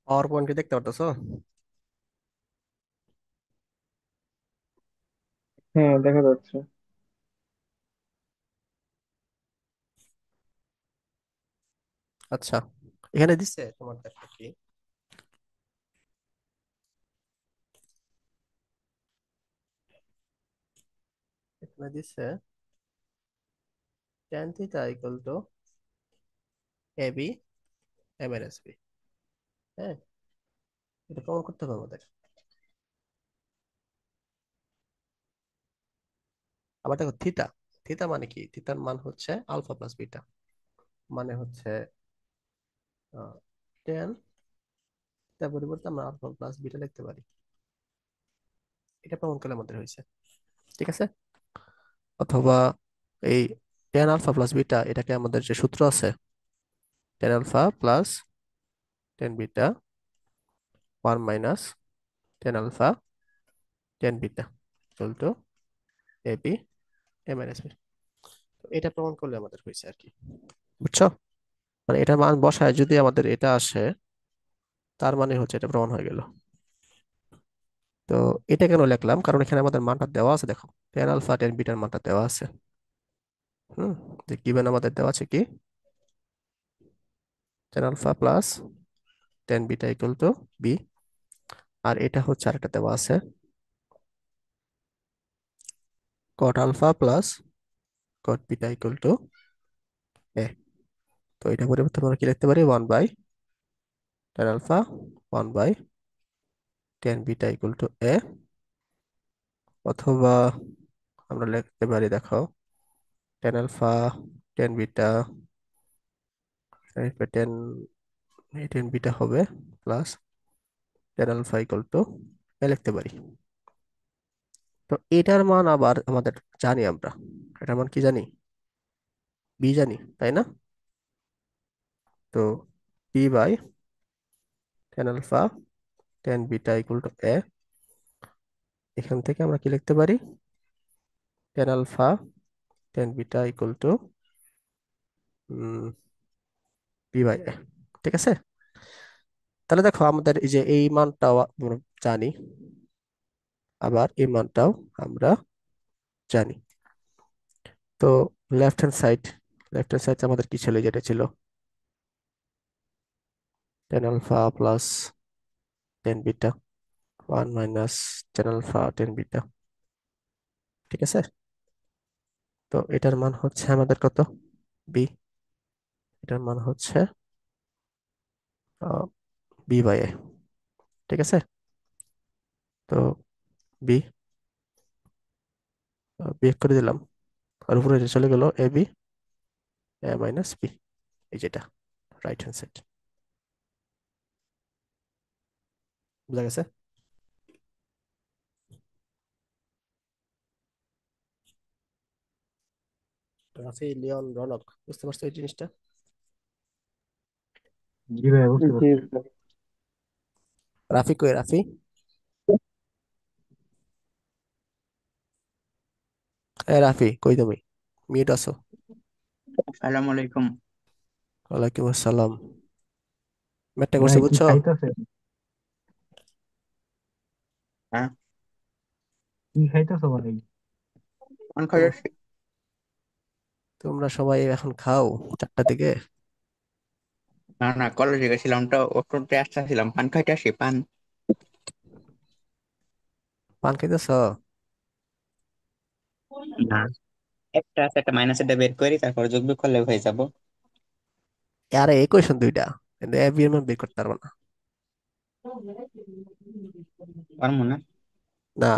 পাওয়ার পয়েন্টে দেখতে পারতেছো? হ্যাঁ, দেখা যাচ্ছে। আচ্ছা, এখানে দিচ্ছে তোমার, দেখো কি এখানে দিচ্ছে tan theta equal to A B M এর এস বি। হ্যাঁ, এটা প্রমাণ করতে হবে আমাদের। আবার দেখো থিটা, থিটা মানে কি? থিটার মান হচ্ছে আলফা প্লাস বিটা, মানে হচ্ছে টেন, তার পরিবর্তে আমরা আলফা প্লাস বিটা লিখতে পারি। এটা প্রমাণ করলে আমাদের হয়েছে, ঠিক আছে। অথবা এই টেন আলফা প্লাস বিটা, এটাকে আমাদের যে সূত্র আছে, tan alpha plus tan beta one minus tan alpha tan beta equal to A B M N S B. এটা প্রমাণ করলে আমাদের হয়েছে আর কি, বুঝছো? মানে এটা মান বসায় যদি আমাদের এটা আসে, তার মানে হচ্ছে এটা প্রমাণ হয়ে গেল। তো এটা কেন লিখলাম, কারণ এখানে আমাদের মানটা দেওয়া আছে, দেখো টেন আলফা টেন বিটার মানটা দেওয়া আছে। হুম, যে গিভেন আমাদের দেওয়া আছে কি, tan alpha plus tan beta equal to B. আর এটা হচ্ছে আরেকটা দেওয়া আছে, cot alpha plus cot beta equal to A. তো এটা পরিবর্তে আমরা কি লিখতে পারি, one by tan alpha one by tan beta equal to A. অথবা আমরা লিখতে পারি, দেখো tan alpha tan beta, tan tan beta হবে plus tan alpha equal to A লিখতে পারি। তো এটার মান আবার আমাদের জানি আমরা, এটার মান কি জানি, বি জানি, তাই না? তো B by tan alpha tan beta equal to A. এখান থেকে আমরা কি লিখতে পারি, tan alpha tan beta equal to B by A, ঠিক আছে। তাহলে দেখো আমাদের এই যে এই মানটাও আমরা জানি, আবার এই মানটাও আমরা জানি। তো left hand side, left hand side আমাদের কি ছিল, যেটা ছিল tan alpha plus tan beta one minus tan alpha tan beta, ঠিক আছে। তো এটার মান হচ্ছে আমাদের কত, বি। এটার মান হচ্ছে বি বাই এ, ঠিক আছে। তো বি বিয়োগ করে দিলাম, আর উপরে যে চলে গেল এ বি এ মাইনাস বি, এই যেটা রাইট হ্যান্ড সাইড। বুঝা গেছে? রাফি, লিওন, রনক, বুঝতে পারছো এই জিনিসটা? জি ভাই, বুঝতে জি পারছি। ভাই। রাফি কই, রাফি? এ রাফি কই তুমি, মিউট আছো? আসসালামু আলাইকুম। ওয়ালাইকুম আসসালাম। ম্যাটটা করছে, ভাই কি বুঝছো? খাইতেছে? হ্যাঁ, কি খাইতেছো ভাই? কোন হুম, খবর? তোমরা সবাই এখন খাও চারটা দিকে? না না, কলেজে গেছিলাম তো, অটোতে আসতেছিলাম, পান খাইতে আসি পান। পান খাইতেছ? না, একটা আছে, একটা মাইনাস, এটা বের করি, তারপর যোগ বিয়োগ করলে হয়ে যাব। আরে এই কোয়েশন দুইটা, কিন্তু এ বি এর মান বের করতে পারবো না। পারবো না। না,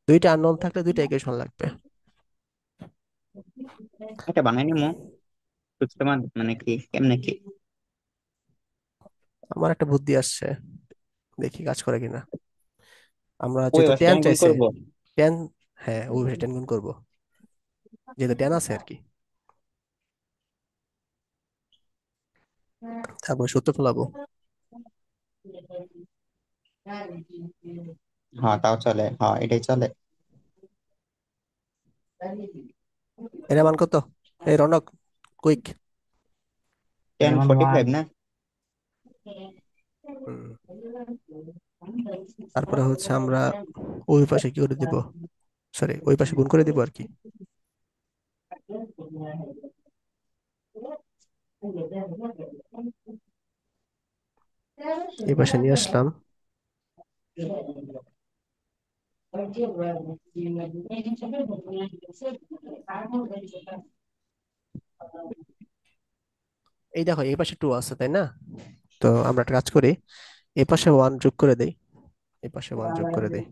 দুইটা আননোন থাকলে দুইটা ইকুয়েশন লাগবে। এটা বানাই নিমু, বুঝতে মানে কি, কেমনে কি? আমার একটা বুদ্ধি আসছে, দেখি কাজ করে কিনা। আমরা ওই যেহেতু বাসটা ট্যান আমি গুণ চাইছে, করবো। ট্যান, হ্যাঁ ওই ট্যান গুণ করবো, যেহেতু ট্যান আছে আর কি। তারপর সূত্র ফেলাবো। হ্যাঁ, তাও চলে, হ্যাঁ এটাই চলে। এর মান কত? এই রনক, কুইক। এর টেন মান ফোর্টি ওয়ান। ফাইভ না? হুম, তারপরে হচ্ছে আমরা ওই পাশে কি করে দিব, সরি ওই পাশে গুণ করে দিব আর কি। এই পাশে নিয়ে আসলাম। এই দেখো এই পাশে টু আছে তাই না? তো আমরা একটা কাজ করি, এই পাশে ওয়ান যোগ করে দেই, এই পাশে ওয়ান যোগ করে দেই।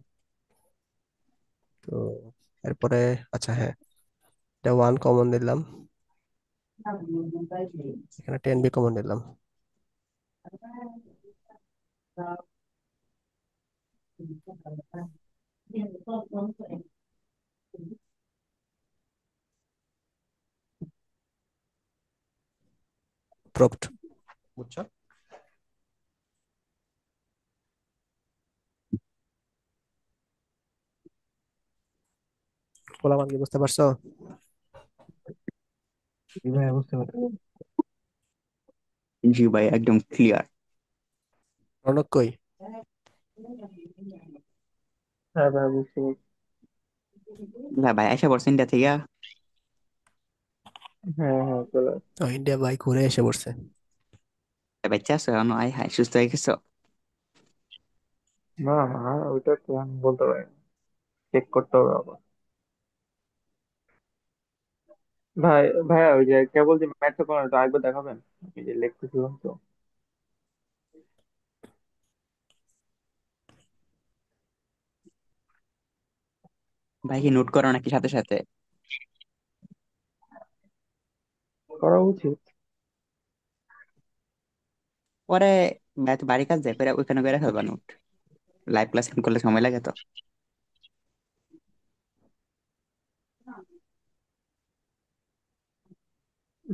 তো এরপরে, আচ্ছা হ্যাঁ, এটা ওয়ান কমন নিলাম, এখানে টেন বি কমন নিলাম। প্রুফড, বুঝছো? পোলাপান কি বুঝতে পারছো? জি ভাইয়া বুঝতে পারছি। জি ভাই, একদম ক্লিয়ার। রনক কই? হ্যাঁ ভাইয়া বুঝতে পারছি। ভাই ভাই আশা করছেন এটা থেকে। হ্যাঁ হ্যাঁ চলে আসছে। ও ইন্ডিয়া ভাই ঘুরে এসে পড়ছে। বাচ্চা আছো এখন? আয় হায়, সুস্থ হয়ে গেছো? না না ওইটা তো আমি বলতে পারি না, চেক করতে হবে আবার। ভাই ভাইয়া ওই যে কেবল যে ম্যাথটা করেন ওটা আরেকবার দেখাবেন, এই যে লিখতেছিলাম তো। ভাই কি নোট করো নাকি সাথে সাথে? করা উচিত। পরে ভাই তো বাড়ি কাজ যায়, পরে ওইখানে করে ফেলবা নোট। লাইভ ক্লাস করলে সময় লাগে তো।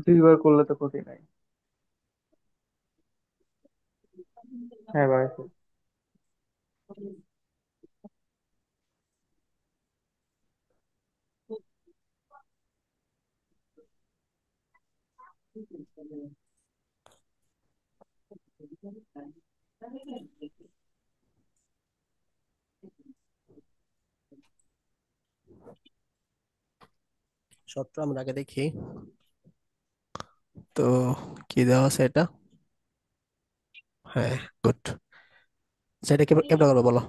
2 বার করলে তো ক্ষতি নাই। হ্যাঁ ভাই। সত্য আমরা আগে দেখি। তো কি দেওয়া আছে এটা? হ্যাঁ, গুড। সেটা কেমন করবো বলো?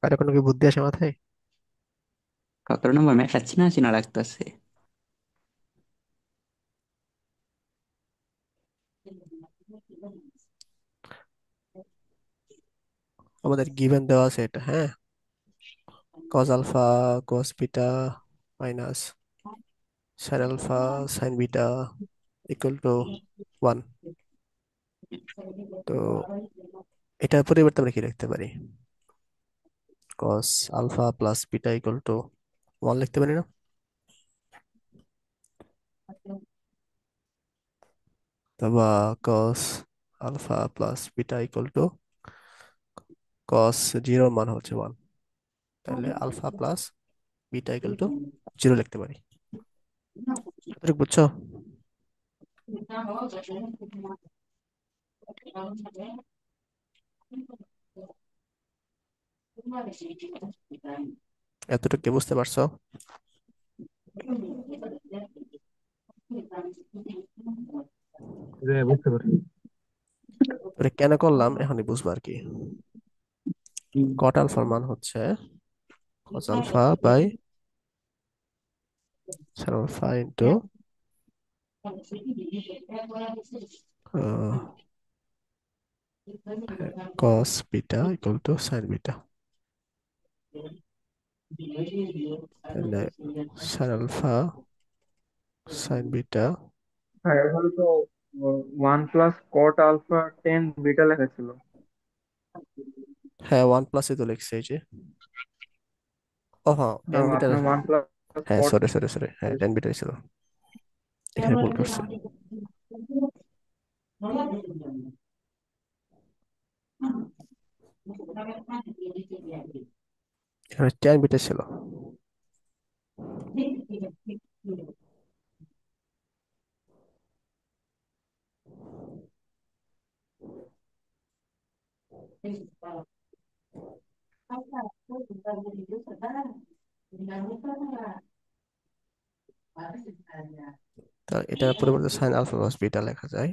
আর কোনো কি বুদ্ধি আসে মাথায়? 17 নম্বর ম্যাচ আছে না, চিনা লাগতেছে। আমাদের গিভেন দেওয়া আছে এটা, হ্যাঁ, cos alpha cos beta minus sine alpha sine beta equal to one. তো এটার পরিবর্তে আমরা কি লিখতে পারি? Cos alpha plus beta equal to one লিখতে পারি না? অথবা cos alpha plus beta equal to cos জিরোর মান হচ্ছে ওয়ান, তাহলে alpha plus beta equal to zero লিখতে পারি। এতটুকু বুঝছো? এতটুকু কি বুঝতে পারছো? জি ভাইয়া বুঝতে পারছি। এটা কেন করলাম এখনই বুঝবো আর কি। কট আলফার মান হচ্ছে cos alpha by sine alpha into cos beta equal to sine beta. তাহলে সাইন আলফা সাইন বিটা, হ্যাঁ এখানে তো 1 + cot α tan β লেখা ছিল। হ্যাঁ ওয়ান প্লাসই তো লিখছে এই যে। ও হ্যাঁ না টেন বিটার, আপনার ওয়ান প্লাস হ্যাঁ কট সরি সরি সরি, হ্যাঁ টেন বিটাই ছিল, এখানে ভুল করছে। এখানে টেন বিটা ছিল। তা এটার পরিবর্তে সাইন আলফা প্লাস বিটা লেখা যায়।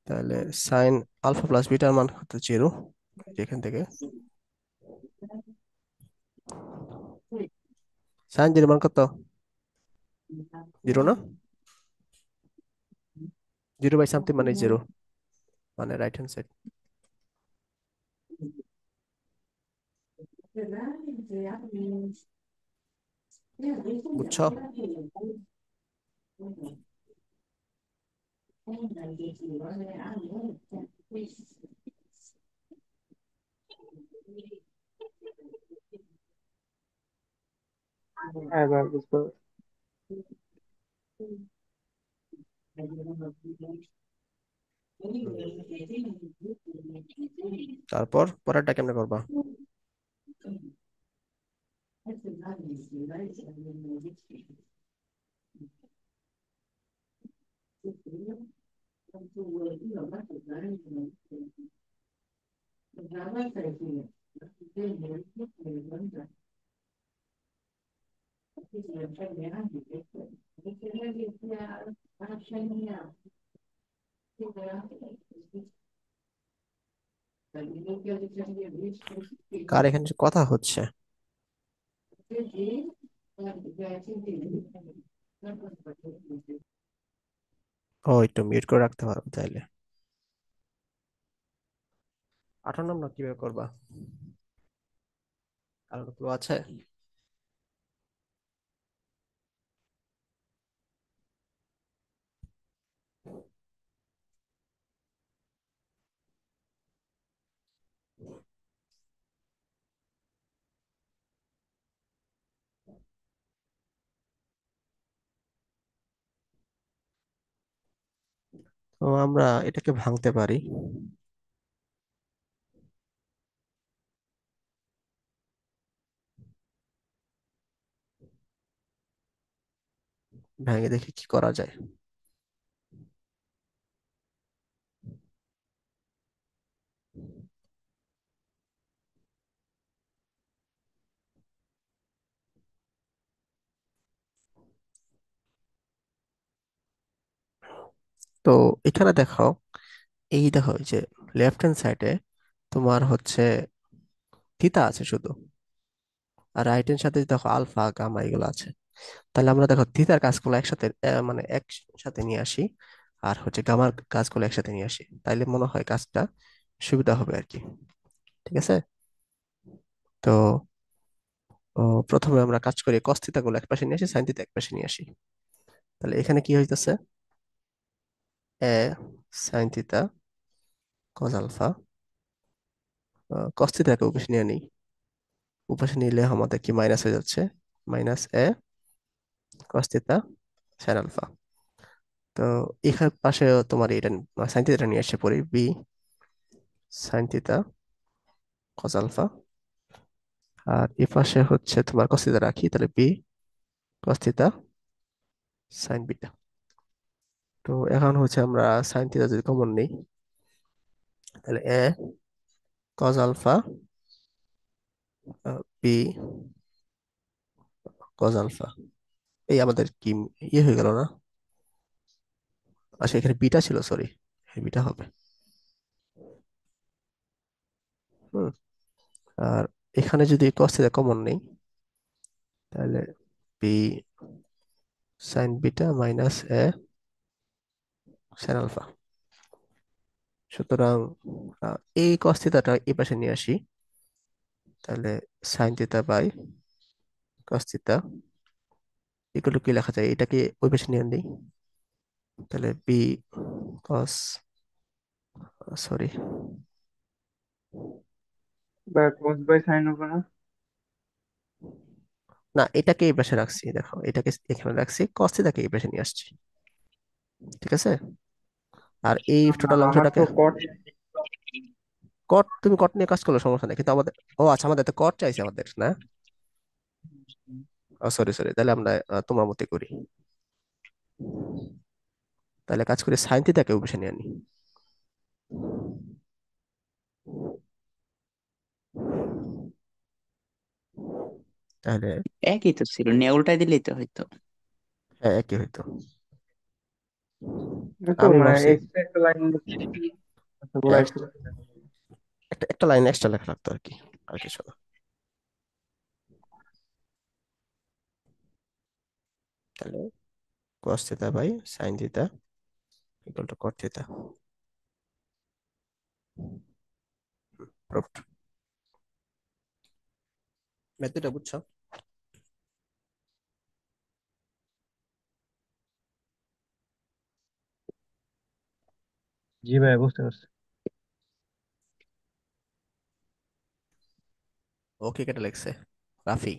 তাহলে সাইন আলফা প্লাস বিটার মান হচ্ছে 0, যেখান থেকে সাইন 0 মান কত? 0 না? 0/সামথিং মানে 0, মানে রাইট হ্যান্ড সাইড। বুঝছো? হ্যাঁ ভাই, বুঝতে পারছি। হুম। তারপর পরেরটা কেমনে করবা? কার এখানে যে কথা হচ্ছে? ও, একটু মিউট করে রাখতে পারো চাইলে। 58 কিভাবে করবা? আর কোনো আছে? তো আমরা এটাকে ভাঙতে পারি। ভেঙে দেখি কি করা যায়। তো এখানে দেখো, এই দেখো এই যে লেফট হ্যান্ড সাইডে তোমার হচ্ছে থিতা আছে শুধু, আর রাইট হ্যান্ড সাথে দেখো আলফা গামা এগুলো আছে। তাহলে আমরা দেখো থিতার কাজগুলো একসাথে মানে একসাথে নিয়ে আসি, আর হচ্ছে গামার কাজগুলো একসাথে নিয়ে আসি, তাইলে মনে হয় কাজটা সুবিধা হবে আর কি। ঠিক আছে? তো প্রথমে আমরা কাজ করি কস থিতা গুলো এক পাশে নিয়ে আসি, সাইন থিতা এক পাশে নিয়ে আসি। তাহলে এখানে কি হইতেছে? এ সাইন থিতা কস আলফা, কস থিতাকে উপাশে নিয়ে নিই। উপাশে নিলে আমাদের কি মাইনাস হয়ে যাচ্ছে, মাইনাস এ কস থিতা সাইন আলফা। তো এখানে পাশে তোমার এটা সাইন থিতাটা নিয়ে এসে পড়ি, B sine theta cos alpha. আর এ পাশে হচ্ছে তোমার কস থিতা রাখি, তাহলে B cos theta sine beta. তো এখন হচ্ছে আমরা সাইন থিতা যদি কমন নেই, তাহলে A cos alpha B cos alpha. এই আমাদের কি ইয়ে হয়ে গেল না? আচ্ছা, এখানে বিটা ছিল, সরি, বিটা হবে। হুম। আর এখানে যদি কস থিটা কমন নেই, তাহলে B sine beta minus A sine alpha. সুতরাং এই কস থিটাটা এই পাশে নিয়ে আসি, তাহলে sine theta by cos theta এগুলো কি লেখা যায়, এটাকে ওই পাশে নিয়ে নেই। তাহলে বি কস, সরি, ভাই cos বাই সাইন হবে না? না, এটাকে এই পাশে রাখছি, দেখো এটাকে এখানে রাখছি, কস থিটাকে এই পাশে নিয়ে আসছি। ঠিক আছে? আর এই টোটাল আমার অংশটাকে তো cot। কট, তুমি কট নিয়ে কাজ করলে সমস্যা নেই, কিন্তু আমাদের, ও আচ্ছা, আমাদের তো কট চাইছে আমাদের না। সরি সরি, তাহলে আমরা তোমার মতে করি। তাহলে কাজ করে সাইন থিটাকে ওই পাশে নিয়ে আনি। তাহলে একই তো ছিল, নিয়ে উল্টাই দিলেই তো হয়তো। হ্যাঁ একই হইতো। এই তো আমি মানে ভাবছি এক্সট্রা একটা লাইন পুরো হ্যাঁ, একসাথে দেখা যাবে। একটা একটা লাইন এক্সট্রা লেখা লাগতো আর কি, আর কিছু না। তাহলে cos theta by sin theta equal to cot theta. Proved. মেথডটা বুঝছো? জি ভাই, বুঝতে পারছি। ওকে কেটে লেখছে রাফি।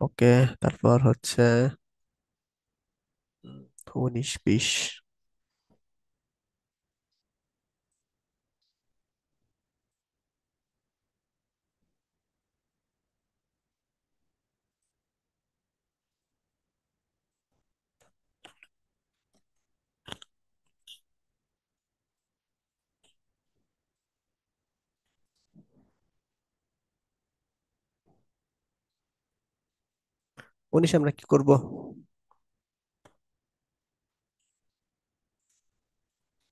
ওকে, তারপর হচ্ছে 19 20। 19 আমরা কি করব?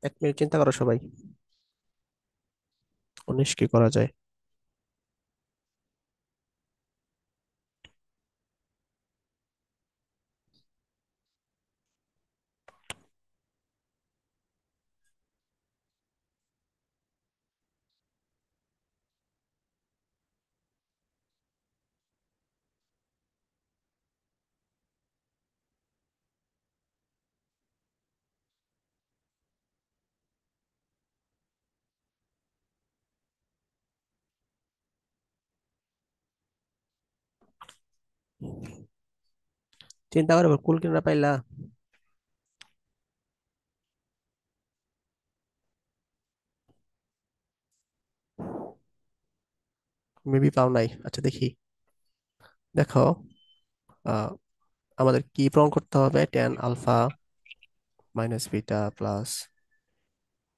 1 মিনিট চিন্তা করো সবাই। 19 কি করা যায়? চিন্তা করে কুল কিনা পাইলা? মেবি পাও নাই। আচ্ছা দেখি, দেখো। আহ, আমাদের কি প্রমাণ করতে হবে? Tan alpha minus beta plus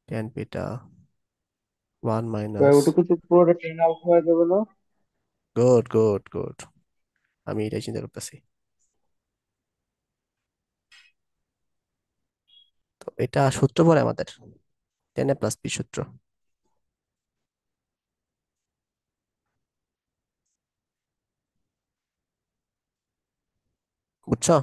tan beta one ভাই মাইনাস। ওটুকু তো পুরোটা টেন আউট হয়ে যাবে না? গুড গুড গুড, আমি এটাই চিন্তা করতেছি। তো এটা সূত্র পড়ে আমাদের, টেন এ প্লাস বি সূত্র, বুঝছো?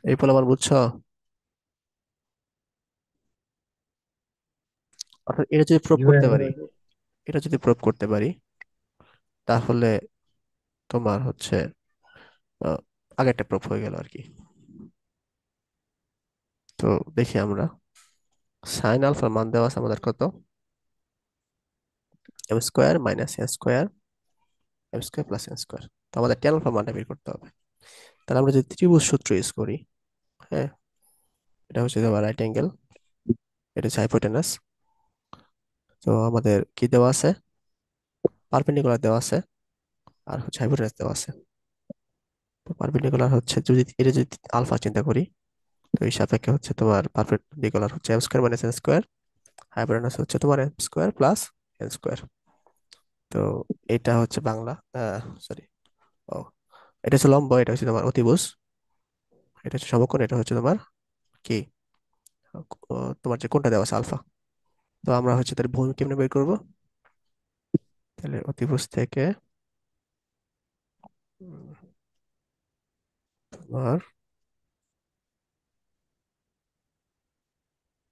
এই বলে আমার বুঝছো? অর্থাৎ এটা যদি প্রুভ জি ভাই, করতে আমি পারি, এটা যদি প্রুভ করতে পারি, তাহলে তোমার হচ্ছে আহ, আগেরটা প্রুভ হয়ে গেল আর কি। তো দেখি আমরা, সাইন আলফার মান দেওয়া আছে আমাদের কত? M square minus A square, M square plus N square. তো আমাদের টেন আলফা মানটা বের করতে হবে। তাহলে আমরা যদি ত্রিভুজ সূত্র ইউজ করি, হ্যাঁ, এটা হচ্ছে তোমার রাইট অ্যাঙ্গেল, এটা হচ্ছে হাইপোটেনাস। তো আমাদের কি দেওয়া আছে? পারপেন্ডিকুলার দেওয়া আছে, আর হচ্ছে হাইপোটেনাস দেওয়া আছে। তো পারপেন্ডিকুলার হচ্ছে, যদি এটা যদি আলফা চিন্তা করি, তো এই সাপেক্ষে হচ্ছে তোমার পারপেন্ডিকুলার হচ্ছে M square minus N square, hypotenuse হচ্ছে তোমার M square plus N square. তো এটা হচ্ছে বাংলা, সরি, ও, এটা হচ্ছে লম্ব, এটা হচ্ছে তোমার অতিভুজ, এটা হচ্ছে সমকোণ, এটা হচ্ছে তোমার কি, তোমার যে কোনটা দেওয়া আছে আলফা। তো আমরা হচ্ছে তার ভূমি কেমনে বের করবো? তাহলে অতিভুজ থেকে তোমার,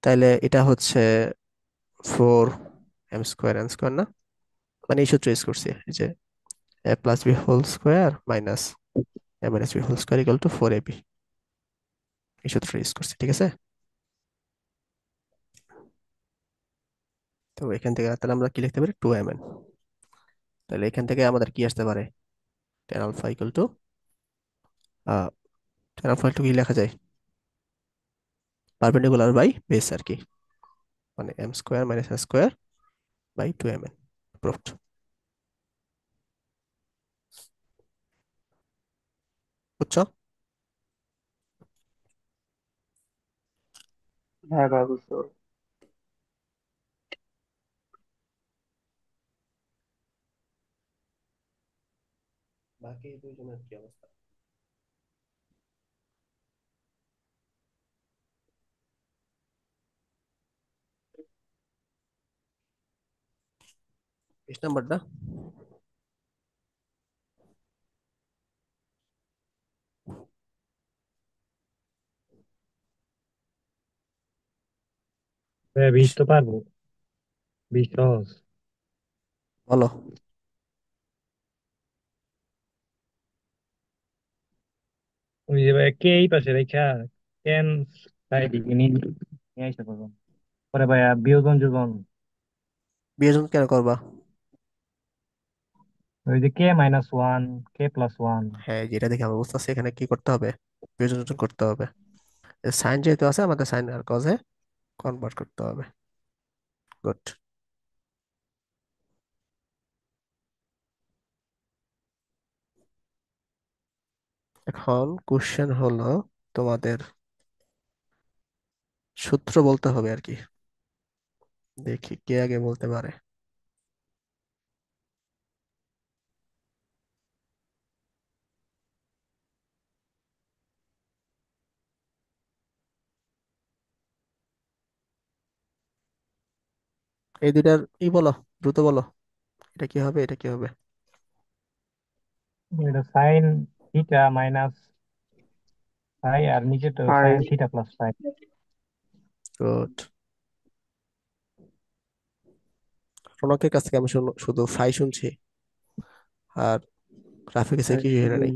তাইলে এটা হচ্ছে 4 m² n² না, মানে এই সূত্র ইউজ করছি, এই যে A plus B whole square minus A minus B whole square equal to 4ab, এই সূত্র ইউজ করছি, ঠিক আছে? তো এখান থেকে তাহলে আমরা কি লিখতে পারি? 2mn। তাহলে এখান থেকে আমাদের কি আসতে পারে? Tan alpha equal to, tan alpha two কি লেখা যায়? পারপেন্ডিকুলার বাই বেস আর কি, মানে M square minus N square by 2mn। Proved. বুঝছো? হ্যাঁ ভাই, বুঝতে পারছি। বাকি দুইজনের কি অবস্থা? 20 নাম্বারটা। বিশ তো পারবো, 20 সহজ। বলো। ওই যে ভাই, কে এই পাশে রেখা কেন সাইড নিয়ে নিয়ে আইসা করবো পরে ভাইয়া বিয়োজন যোজন। বিয়োজন কেন করবা? ওই যে কে -1 k+1। হ্যাঁ, যেটা দেখে আমরা বুঝতেছি এখানে কি করতে হবে, বিয়োজন করতে হবে। সাইন যেহেতু আছে, আমাদের সাইন আর কজে কনভার্ট করতে হবে। গুড। এখন কোশ্চেন হলো, তোমাদের সূত্র বলতে হবে আর কি। দেখি কে আগে বলতে পারে। এই দুইটার বলো, দ্রুত বলো। এটা কি হবে, এটা কি হবে? এটা সাইন থিটা মাইনাস ফাই, আর নিচে তো phi. Sine theta plus phi. Good. রনকের কাছ থেকে আমি শুধু ফাই শুনছি, আর রাফি কাছে কি শুনে নাই।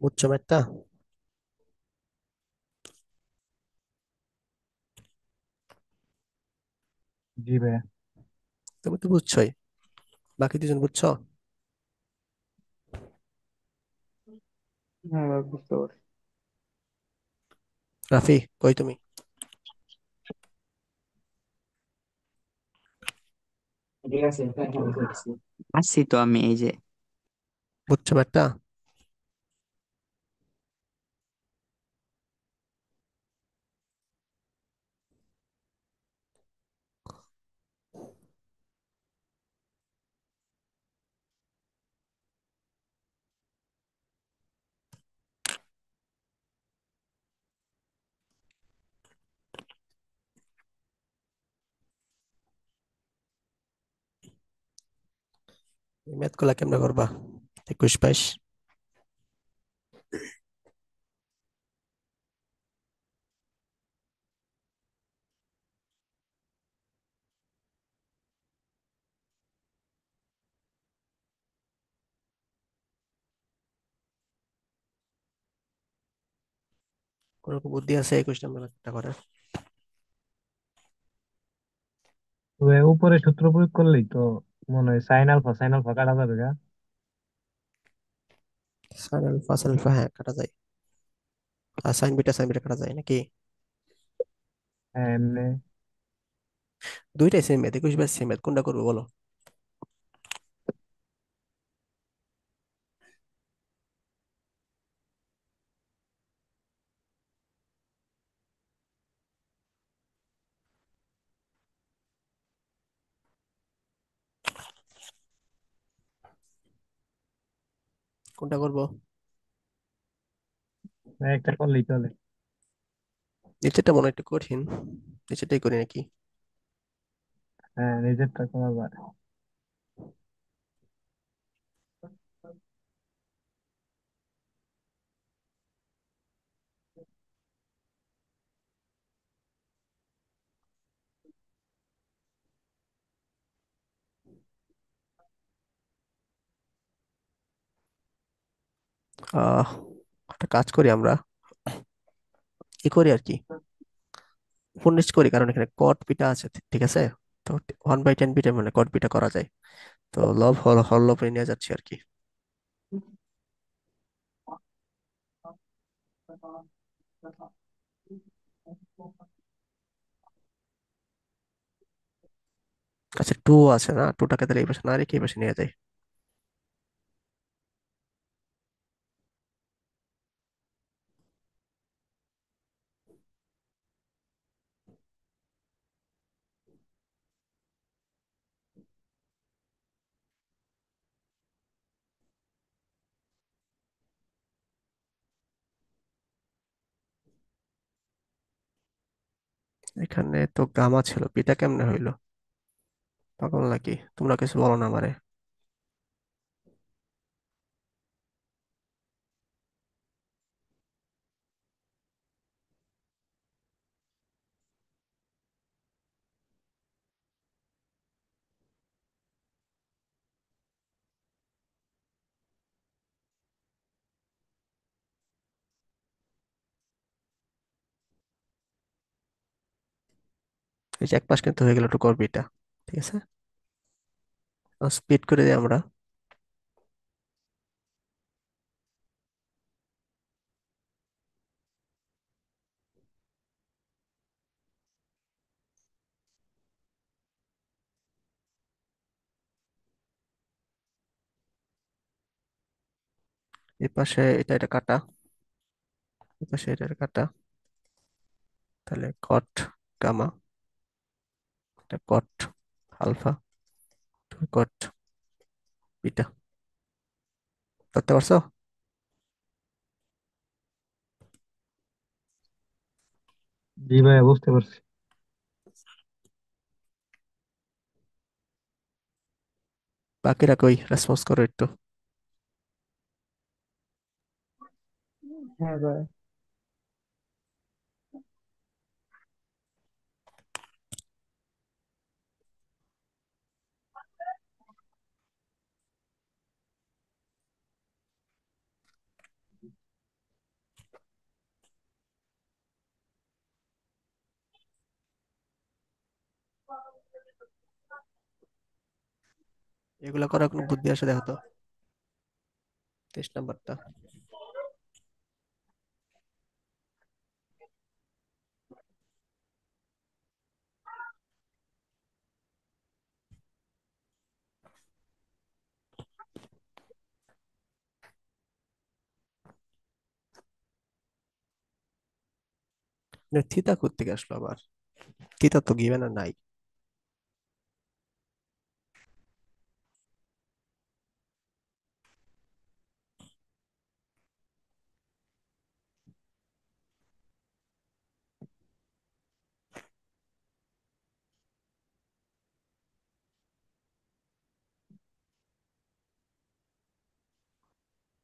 বুঝছো ম্যাথটা? জি ভাইয়া। তুমি তো বুঝছোই, বাকি দুজন বুঝছো? হ্যাঁ ভাই, বুঝতে পারছি। রাফি কই তুমি? ঠিক আছে, আসছি তো আমি, এই যে। বুঝছো ম্যাথটা? ম্যাথ গুলা কেমনে করবা? 21 22? কোনো বুদ্ধি আছে 21 নাম্বার ম্যাথটা করার? তো উপরে সূত্র প্রয়োগ করলেই তো মনে হয় সাইন আলফা কাটা যাবে গা। সাইন আলফা সাইন আলফা, হ্যাঁ কাটা যায়। আর সাইন বিটা কাটা যায় নাকি? হ্যাঁ এমনি। দুইটাই সেম ম্যাথ, 21 22 সেম ম্যাথ, কোনটা করবো বলো? কোনটা করবো? একটা করলেই চলে। নিচেরটা মনে হয় একটু কঠিন, নিচেরটাই করি নাকি? হ্যাঁ, নিজেরটা করা। আহ একটা কাজ করি আমরা, কি করি আর কি, উপন্যাস করি, কারণ এখানে কট বিটা আছে, ঠিক আছে? তো 1/10 বিটা মানে কট বিটা করা যায়। তো লব হরলব নিয়ে যাচ্ছি আর কি। আচ্ছা, টু আছে না, টুটাকে তাহলে এই পাশে না রেখে এই পাশে নিয়ে যাই। এখানে তো গামা ছিল, বিটা কেমনে হইলো? পাগল নাকি তোমরা, কিছু বলো না আমারে। এই যে এক পাশ কিন্তু হয়ে গেল টু কর বিটা। ঠিক আছে, স্পিড করে দিই আমরা। এই পাশে এটা এটা কাটা, এই পাশে এটা এটা কাটা, তাহলে কট গামা, এটা cot alpha, two cot beta. ধরতে পারছো? জি ভাইয়া, বুঝতে পারছি। বাকিরা কই, রেসপন্স করো একটু। হ্যাঁ ভাই। এগুলা করার কোনো বুদ্ধি আসে দেখো তো, 23 নাম্বারটা। থিতা কোত্থেকে আসলো আবার? থিতা তো গিভেন আর নাই।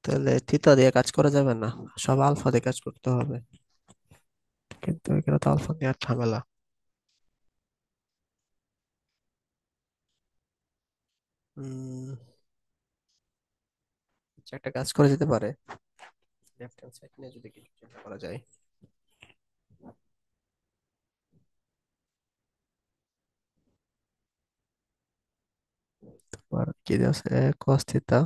তাহলে থিতা দিয়ে কাজ করা যাবে না, সব আলফা দিয়ে কাজ করতে হবে। কিন্তু এখানে তো আলফা দেওয়ার ঝামেলা। উম আচ্ছা, একটা কাজ করা যেতে পারে, লেফট হ্যান্ড সাইড নিয়ে যদি কিছু চিন্তা করা যায়। আর কি আছে, cos থিতা।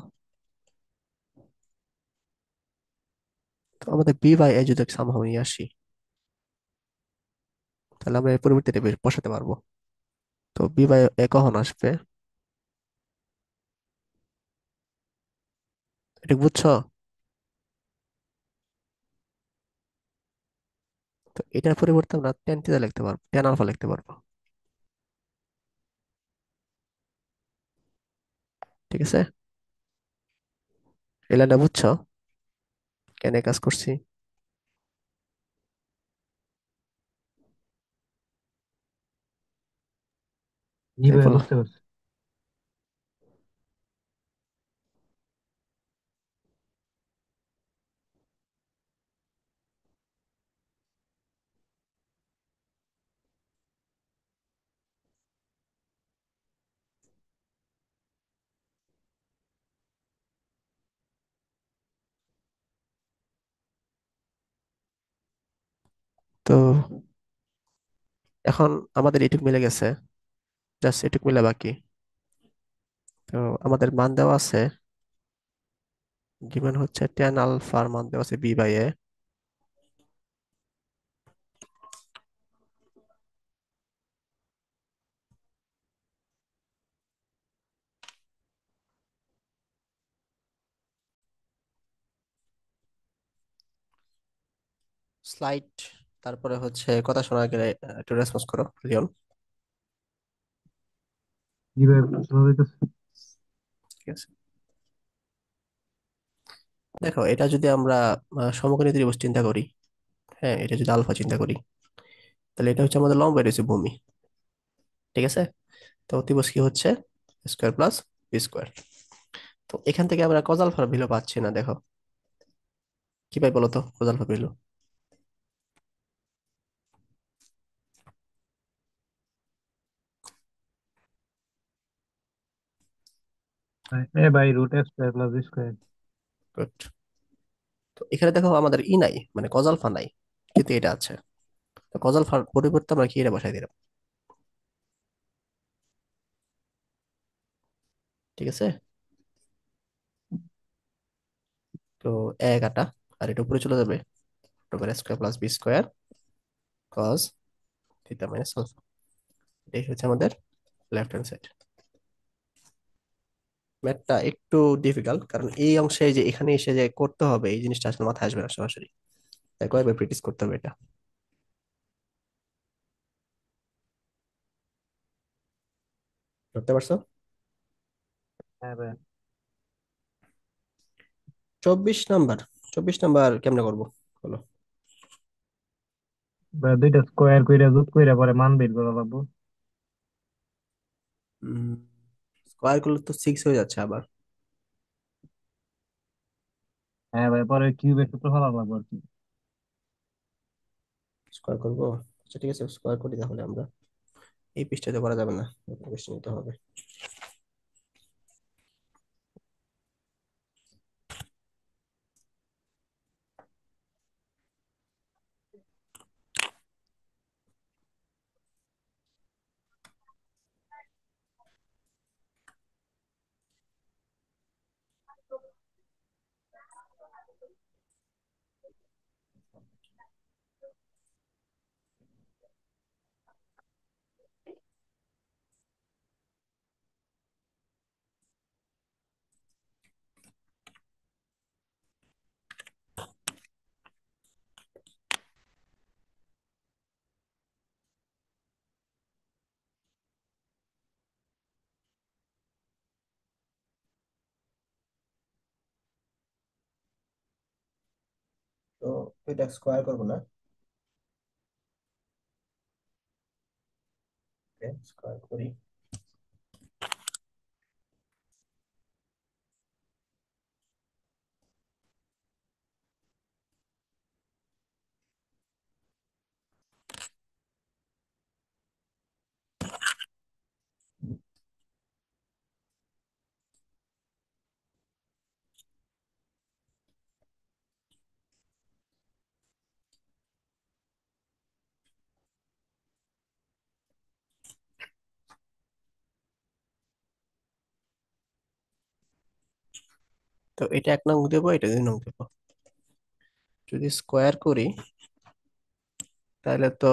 তো আমাদের বি বাই এ যদি সামহাও নিয়ে আসি, তাহলে আমরা এর পরিবর্তে বসাতে পারবো। তো বি বাই এ কখন আসবে, এটা বুঝছো? তো এটার পরিবর্তে আমরা টেন থিটা লিখতে পারবো, টেন আলফা লিখতে পারবো। ঠিক আছে, এই লাইনটা বুঝছো কেন এই কাজ করছি? জি তাই ভাইয়া, বলো। বুঝতে পারছি। তো এখন আমাদের এটুক মিলে গেছে, জাস্ট এটুক মিলে বাকি। তো আমাদের মান দেওয়া আছে, গিভেন হচ্ছে টেন আলফার মান দেওয়া আছে বি বাই এ। স্লাইড, তারপরে হচ্ছে কথা শোনা গেলে একটু রেসপন্স করো লিওন। জি ভাই, বুঝতে পারতেছি। ঠিক আছে, দেখো এটা যদি আমরা সমকোণী ত্রিভুজ চিন্তা করি, হ্যাঁ এটা যদি আলফা চিন্তা করি, তাহলে এটা হচ্ছে আমাদের লম্ব, এটা হচ্ছে ভূমি। ঠিক আছে, তো ত্রিভুজ কি হচ্ছে, স্কোয়ার প্লাস বি স্কোয়ার। তো এখান থেকে আমরা কজ আলফার ভ্যালু পাচ্ছি না, দেখো কি পাই বলো তো কজ আলফা ভ্যালু। এ ভাই, root X square plus B square. Good. তো এখানে দেখো আমাদের ই নাই, মানে কজ আলফা নাই, কিন্তু এটা আছে। তো কজ আলফার পরিবর্তে আমরা কি এটা বসাই দিলাম। ঠিক আছে, তো এক আটা, আর এটা উপরে চলে যাবে, square plus B square cos theta minus alpha. এটাই হচ্ছে আমাদের লেফট হ্যান্ড সাইড। ম্যাথটা একটু ডিফিকাল্ট, কারণ এই অংশে যে এখানে এসে যে করতে হবে এই জিনিসটা আসলে মাথায় আসবে না সরাসরি, তাই কয়েকবার প্র্যাকটিস করতে হবে এটা। ধরতে পারছো? হ্যাঁ ভাই। 24 নাম্বার, 24 নাম্বার কেমনে করবো বলো। ভাই, দুইটা স্কোয়ার কইরা যোগ কইরা পরে মান বের করা লাগবো। স্কোয়ার করলে তো 6 হয়ে যাচ্ছে আবার। হ্যাঁ ভাই, পরে কিউবের সূত্র ফেলা লাগবো আর কি। স্কোয়ার করবো, আচ্ছা ঠিক আছে স্কোয়ার করি তাহলে আমরা। এই পৃষ্ঠাতে করা যাবে না, পৃষ্ঠা নিতে হবে। তো এটা স্কোয়ার করবো না, স্কোয়ার করি। তো এটা 1 নং দেবো, এটা 2 নং দেবো। যদি স্কোয়ার করি তাহলে তো,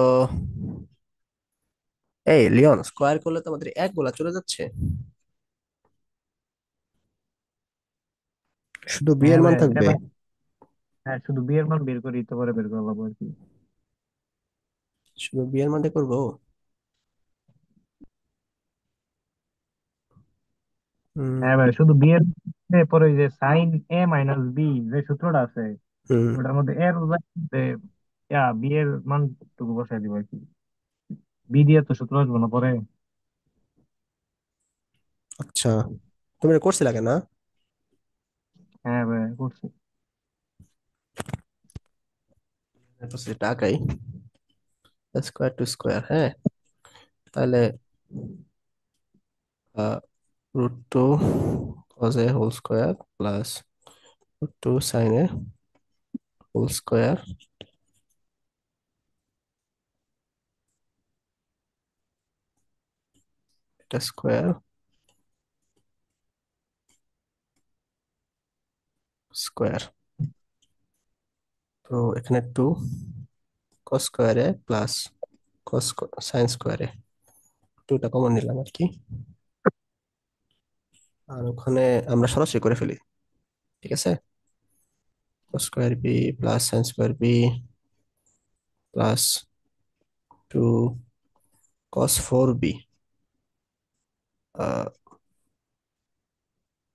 এই লিওন স্কোয়ার করলে তো আমাদের এক গোলা চলে যাচ্ছে, শুধু বি হ্যাঁ এর মান ভাই, থাকবে। এবার হ্যাঁ, শুধু বিয়ের মান বের করি তো পরে বের করা লাগবো আর কি। শুধু বি এর মান দিয়ে করবো। হুম। হ্যাঁ ভাই, শুধু বিয়ের পরে ওই যে সাইন এ মাইনাস বি যে সূত্রটা আছে, হুম। ওটার মধ্যে এর বি এর মানটুকু বসাই দিব আর কি। বি দিয়ে তো সূত্র আসবো না পরে। আচ্ছা, তুমি এটা করছিলে কেন না? হ্যাঁ ভাই, করছি। টাকাই স্কোয়ার টু স্কোয়ার, হ্যাঁ তাহলে √2 cos a whole square plus √2 sin a whole square, এটা স্কোয়ার স্কোয়ার। তো এখানে 2 cos স্কোয়ারে প্লাস cos সাইন স্কোয়ারে, 2টা কমন নিলাম আর কি। আর ওখানে আমরা সরাসরি করে ফেলি, ঠিক আছে। cos square B plus sine square B plus 2 cos 4b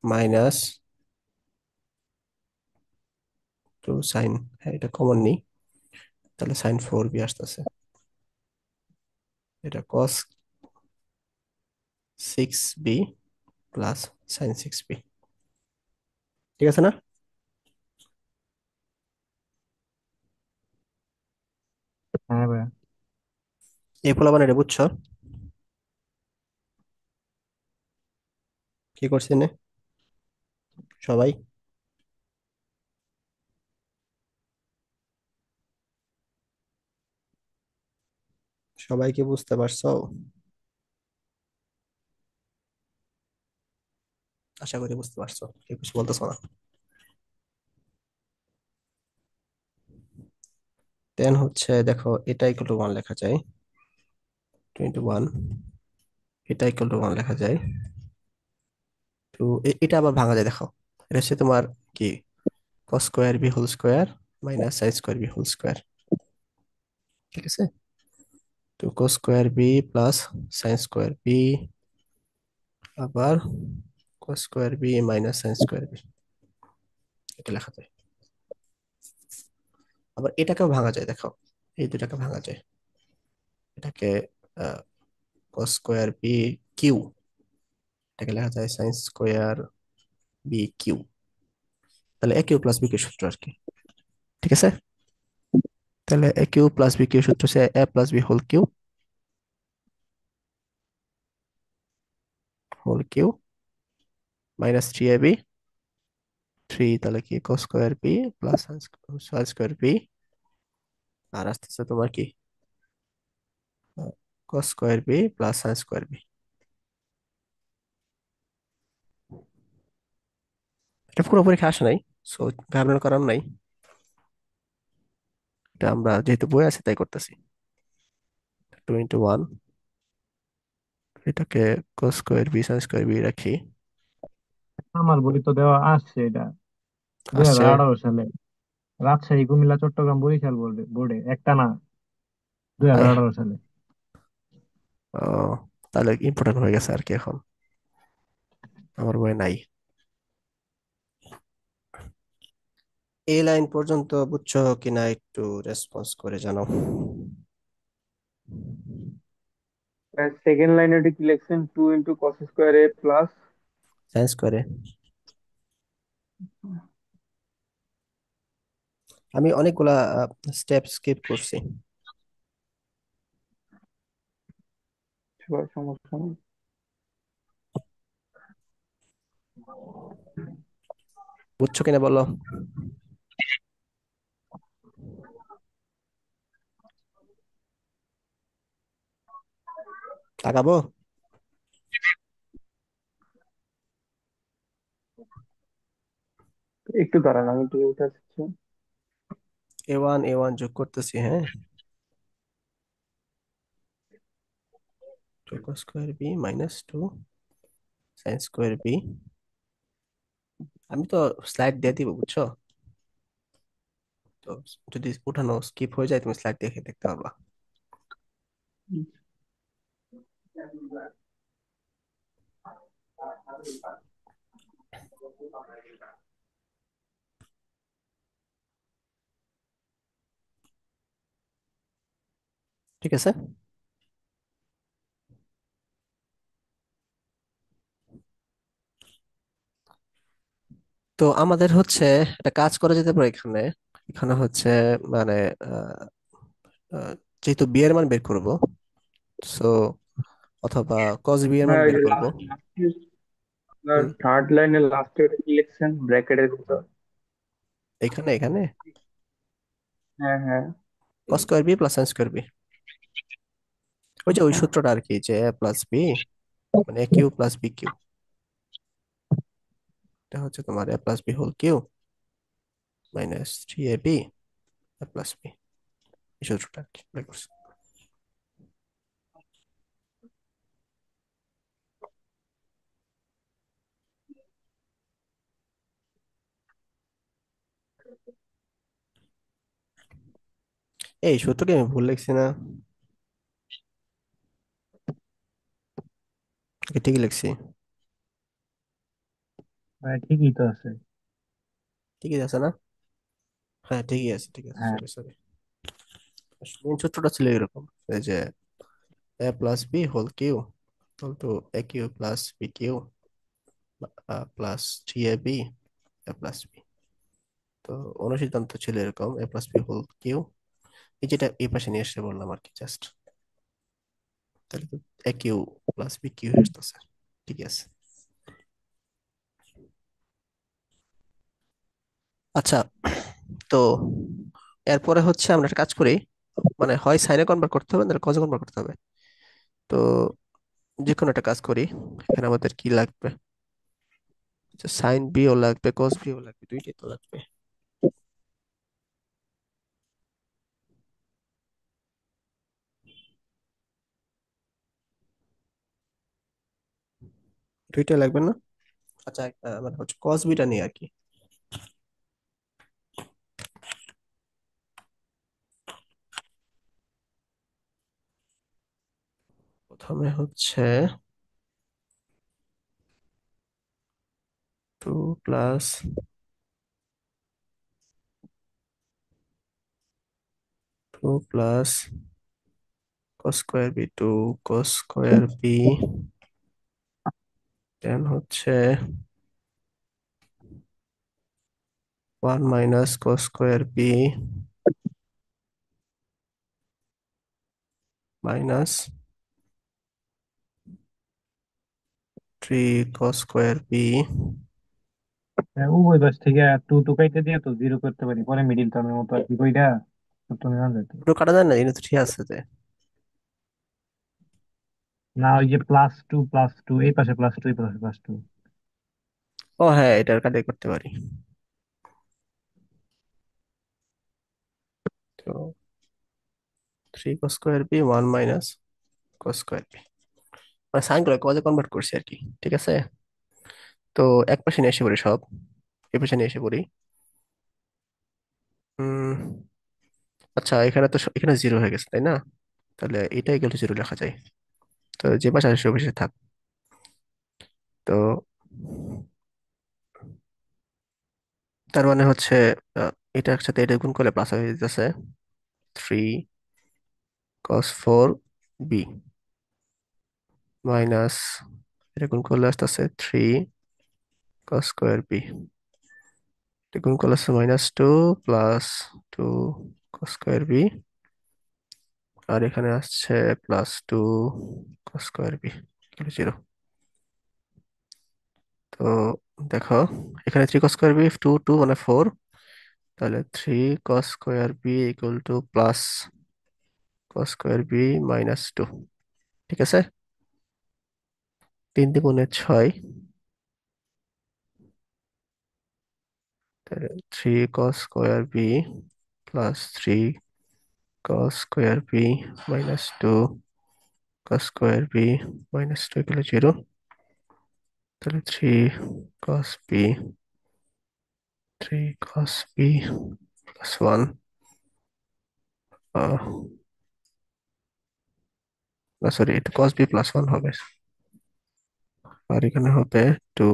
minus 2 sin, হ্যাঁ এটা কমন নেই, তাহলে sin 4b আসতেছে। এটা cos 6b plus sin 6b, ঠিক আছে না? হ্যাঁ ভাইয়া। এই পোলাপান এটা বুঝছো কি করছে নে সবাই? সবাই কি বুঝতে পারছো? আশা করি বুঝতে পারছো, কেউ কিছু বলতেছো না। দেন হচ্ছে দেখো, এটা ইকুয়াল টু 1 লেখা যায়, 21, এটা ইকুয়াল টু 1 লেখা যায়। তো এটা আবার ভাঙা যায়, দেখো এটা হচ্ছে তোমার কি, cos square B whole square minus sine square B whole square, ঠিক আছে? তো cos square B plus sine square B আবার cos square B minus sine square B, এটা লেখা যায়। আবার এটাকেও ভাঙা যায়, দেখো এই দুটাকে ভাঙা যায়, এটাকে cos স্কোয়ার বি কিউ, এটাকে লেখা যায় সাইন স্কোয়ার বি কিউ, তাহলে A cube plus B cube সূত্র আর কি, ঠিক আছে? তাহলে A cube plus B cube সূত্র হচ্ছে A plus B whole cube minus 3ab 3, তাহলে কি cos square B plus sine square B, আর আসতেছে তোমার কি cos square B plus sine square B. এটা পুরো পরীক্ষা আসে নাই, সো ঘাবড়ানোর কারণ নাই, এটা আমরা যেহেতু বই আছে তাই করতেছি। 2 into 1, এটাকে cos square B sine square B রাখি, আমার বই তো দেওয়া আসছে এটা দুই আসছে। হাজার আঠারো সালে রাজশাহী, কুমিল্লা, চট্টগ্রাম, বরিশাল বোর্ডে বোর্ডে একটা না, দুই হাজার হাই, আঠারো সালে। ও, তাহলে ইম্পর্টেন্ট হয়ে গেছে আর কি এখন, আমার বই নাই। এই লাইন পর্যন্ত বুঝছো কিনা একটু রেসপন্স করে জানাও। সেকেন্ড লাইনে কি লিখছেন? 2 × cos² প্লাস সায়েন্স করে আমি অনেকগুলা স্টেপ স্কিপ করছি। সমস্যা নেই। বুঝছো কিনা বলো? তাকাবো? একটু দাঁড়ান, আমি একটু উঠে আসছি। A1 যোগ করতেছি, হ্যাঁ। 2 cos² B minus 2 sin² B, আমি তো স্লাইড দিয়ে দিব বুঝছো, তো যদি উঠানো স্কিপ হয়ে যায় তুমি স্লাইড দেখে দেখতে পারবা। ঠিক আছে, তো আমাদের হচ্ছে একটা কাজ করা যেতে পারে এখানে। এখানে হচ্ছে মানে আহ, আহ, যেহেতু বি এর মান বের করব, সো অথবা cos বি এর মান ভাই ওই বের যে করব। হুম, থার্ড লাইনের লাস্টে কি লিখছেন ব্র্যাকেটের ভিতর? এখানে এখানে হ্যাঁ হ্যাঁ। cos² B plus sin² B, ওই যে ওই সূত্রটা আর কি, যে এ প্লাস বি মানে A cube plus B cube, এটা হচ্ছে তোমার A plus B whole cube minus 3ab plus B, এই সূত্রটা আর কি বের করছি। এই সূত্রটি আমি ভুল লিখছি না? নাকি ঠিকই লিখছি? ভাই ঠিকই তো আছে। ঠিকই আছে না? হ্যাঁ ঠিকই আছে, ঠিক আছে, হ্যাঁ। Sorry sorry. মেন সূত্রটা ছিল এরকম, এই যে A plus B whole cube whole to A cube plus B cube plus three A B A plus B. তো অনুসিদ্ধান্ত ছিল এরকম, A plus B whole cube, এই যেটা এই পাশে নিয়ে এসে বললাম আর কি জাস্ট। তাহলে তো এ কিউ প্লাস বি কিউ হয়ে আসতেছে। ঠিক আছে। আচ্ছা, তো এরপরে হচ্ছে আমরা একটা কাজ করি, মানে হয় সাইনে কনভার্ট করতে হবে না কজে কনভার্ট করতে হবে। তো যে কোনো একটা কাজ করি। এখানে আমাদের কি লাগবে? সাইন বিও লাগবে, কস বিও লাগবে, দুইটাই তো লাগবে। দুইটাই লাগবে না? আচ্ছা, মানে হচ্ছে কস বিটা নিয়ে আর কি। প্রথমে হচ্ছে 2 plus 2 plus cos square B, 2 cos square B, then হচ্ছে 1 minus cos square B minus 3 cos square B. হ্যাঁ, উভয় পাশ থেকে টু টু কাইতে দিয়ে তো জিরো করতে পারি, পরে মিডিল টার্মের মতো আর কি কইরা তুমি না যেত। দুটো কাটা যায় না, এটা তো ঠিক আছে যে। না, ওই যে +2 +2, এই পাশে +2 এই পাশে +2। ও হ্যাঁ, এটার কাটাই করতে পারি। তো 3 cos square B 1 minus cos square B, মানে সাইন করে কজে কনভার্ট করছি আর কি। ঠিক আছে। তো এক পাশে নিয়ে এসে পড়ি সব, এই পাশে নিয়ে এসে পড়ি। উম আচ্ছা, এখানে তো এখানে জিরো হয়ে গেছে তাই না? তাহলে এটাই গেল জিরো লেখা যায়। তো যে পাশে আসে সে পাশে থাক। তো তার মানে হচ্ছে এটার সাথে এটা গুণ করলে প্লাস হয়ে যেতেছে 3 কস 4 বি মাইনাস, এটা গুণ করলে আসতেছে 3 কস স্কোয়ার বি, এটা গুণ করলে আসছে -2 প্লাস 2 কস স্কোয়ার বি, আর এখানে আসছে +2 কস স্কোয়ার বি, জিরো। তো দেখো, এখানে 3 কস স্কোয়ার বি, 2 2 মানে 4, তাহলে 3 cos square B equal to plus cos square B -2। ঠিক আছে। 3 × 6, তাহলে 3 cos square B plus 3 cos square B -2 cos square B -2 equal zero. তাহলে 3 কস বি 3 কস বি +1, না সরি, এটা কস বি +1 হবে, আর এখানে হবে 2।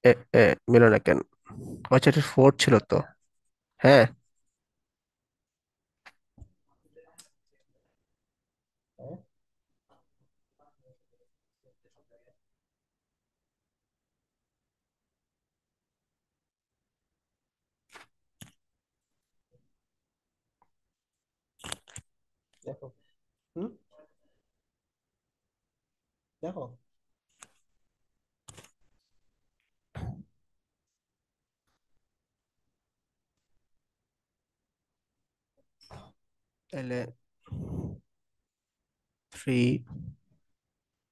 এ এ মিলে না কেন? আচ্ছা, এটা 4 ছিল তো। হ্যাঁ। দেখো। হুম। দেখো, তাহলে 3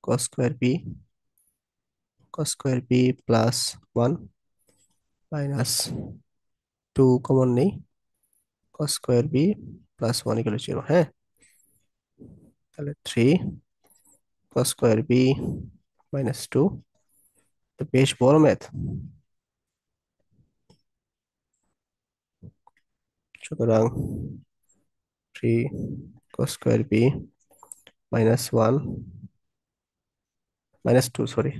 কস স্কোয়ার বি +1 -2 কমন নেই, কস স্কোয়ার বি +1 ইকুয়াল 0। হ্যাঁ, তাহলে 3 কস স্কোয়ার বি -2, তো বেশ বড় ম্যাথ। সুতরাং 3 cos square B -1 -2 sorry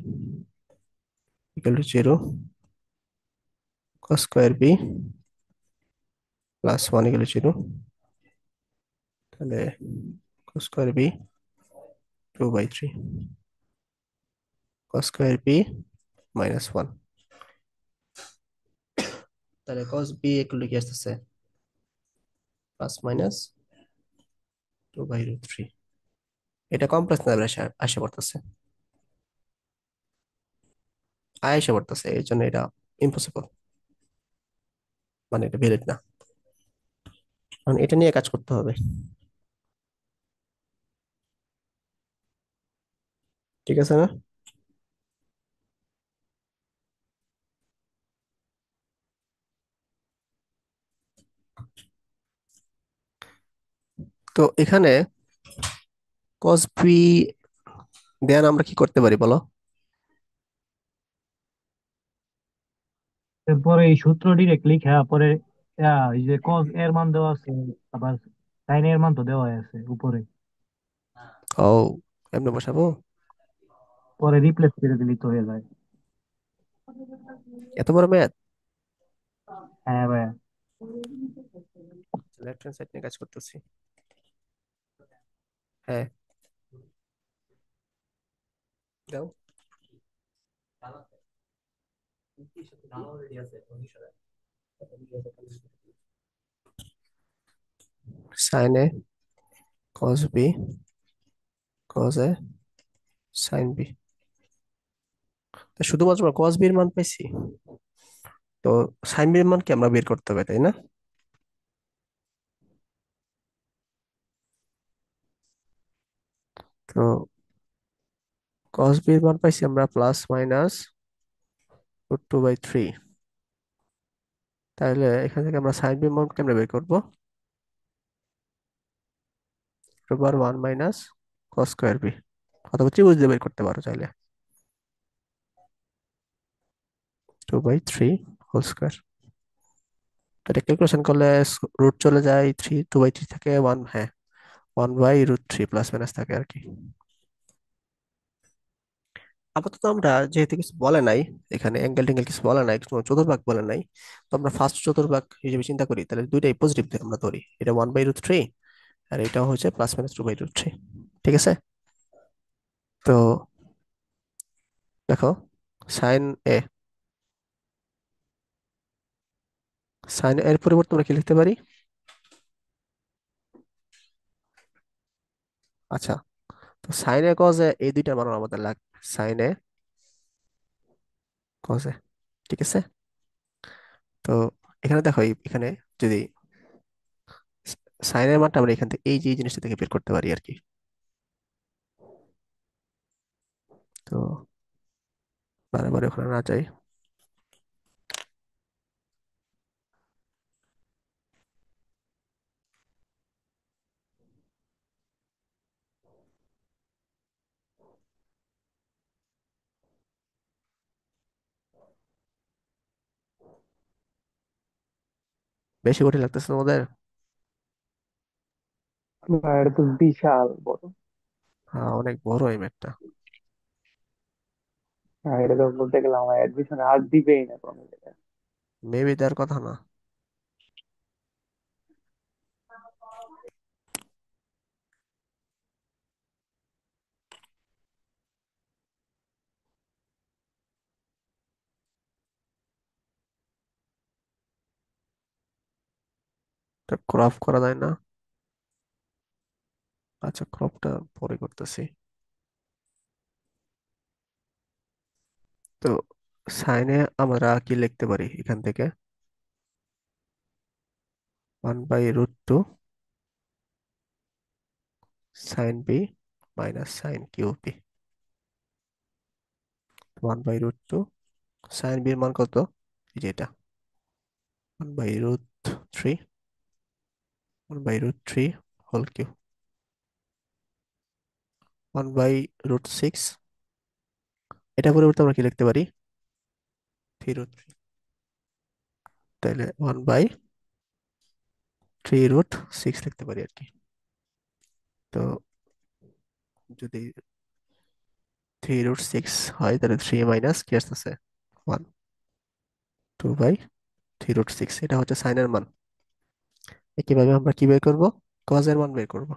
equal to 0 cos square B +1 equal to 0। তাহলে cos square B 2/3 cos square B -1। তাহলে cos বি ইকুয়াল টু কি আসতেছে +-2/√3। এটা কমপ্লেক্স নাম্বার আসে পড়তেছে, এসে পড়তেছে, এই জন্য এটা ইম্পসিবল, মানে এটা ভ্যালিড না। কারণ এটা নিয়ে কাজ করতে হবে, ঠিক আছে না? তো এখানে cos বি দেন আমরা কি করতে পারি বলো? এরপরে এই সূত্র ডিরেক্ট লিখা পরে এই যে কজ এর মান দেওয়া আছে, আবার সাইন এর মান তো দেওয়া আছে উপরে, ও, এমনি বসাবো? পরে রিপ্লেস করে দিলেই তো হয়ে যায়। এত বড় ম্যাথ? হ্যাঁ ভাইয়া। লেফট হ্যান্ড সাইড নিয়ে কাজ করতেছি। হ্যাঁ, দাও। সাইন এ cos বি cos এ সাইন বি, শুধুমাত্র আমরা cos বি এর মান পাইছি, তো সাইন বি এর মান কি আমরা বের করতে হবে, তাই না? তো cos বি এর মান পাইছি আমরা +-√2/3। তাহলে এখান থেকে আমরা সাইন বি এর মান কেমনে বের করবো? √1 cos স্কোয়ার বি, অথবা ত্রিভুজ দিয়ে বের করতে পারো চাইলে, 2/3 হোল স্কোয়ার। এটা ক্যালকুলেশন করলে রুট চলে যায়, 2/3 থেকে 1, হ্যাঁ 1/√3 প্লাস মাইনাস থাকে আর কি। আপাতত আমরা যেহেতু কিছু বলে নাই, এখানে অ্যাঙ্গেল ট্যাঙ্গেল কিছু বলে নাই, কোনো চতুর্ভাগ বলে নাই, তো আমরা ফার্স্ট চতুর্ভাগ হিসেবে চিন্তা করি, তাহলে দুইটাই পজিটিভ আমরা ধরি, এটা 1/√3 আর এটা হচ্ছে +-2/√3। ঠিক আছে? তো দেখো, সাইন এ সাইন এর পরিবর্তে আমরা কি লিখতে পারি? আচ্ছা, তো সাইন এ কজ এ এই দুইটা মান আমাদের লাগবে, সাইন এ কজ এ। ঠিক আছে? তো এখানে দেখো, এখানে যদি সাইনের মানটা আমরা এখান থেকে এই যে এই জিনিসটা থেকে বের করতে পারি আর কি। তো বারে ওখানে না যাই, বেশি কঠিন লাগতেছে তোমাদের? ভাই এটা তো বিশাল বড়। হ্যাঁ, অনেক বড় এই ম্যাথটা। হ্যাঁ, এটা তো বলতে গেলে আমার অ্যাডমিশনে আর দিবেই না কোনো জায়গায়। মেবি দেওয়ার কথা না। ক্রপ করা যায় না? আচ্ছা, ক্রপটা পরে করতেছি। তো সাইনে আমরা কি লিখতে পারি এখান থেকে? 1/√2 sine B minus sine cube B. 1/√2 sine বির মান কত? এই যে এটা 1/√3 1/√3 হোল কিউ, 1/√6, এটা পরিবর্তে আমরা কি লিখতে পারি? 3√3। তাহলে 1/√6 3√6 লিখতে পারি আর কি। তো যদি 3√6 হয় তাহলে 3 মাইনাস কি আসতেছে 1, 2/3√6, এটা হচ্ছে সাইনের মান। একইভাবে আমরা কি বের করব, কজের মান বের করব।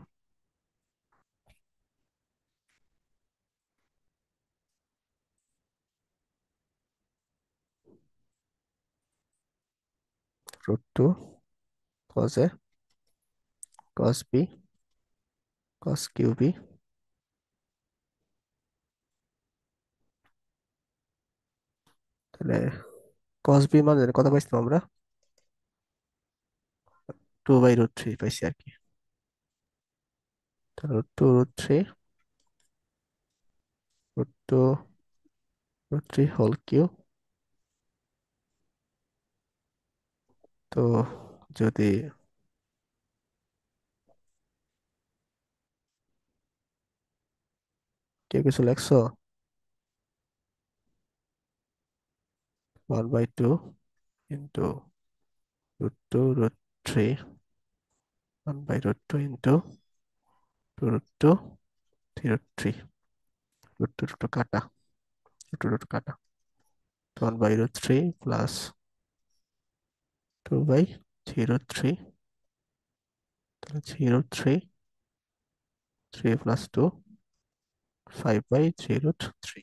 √2 cos A, cos B, cos cube B, তাহলে কস বি মান কত পাইছিলাম আমরা, 2/√3 পাইছি আর কি। তাহলে 2√3, √2√3 হোল কিউব। তো যদি কেউ কিছু লেখছো, 1/2 ইন্টু √2√3, 1/√2 ইন্টু 2√2 3√3, √2 কাটা, √2 কাটা, 1/√3 প্লাস 2/3√3, তাহলে 3√3, 3 প্লাস 2, 5/3√3।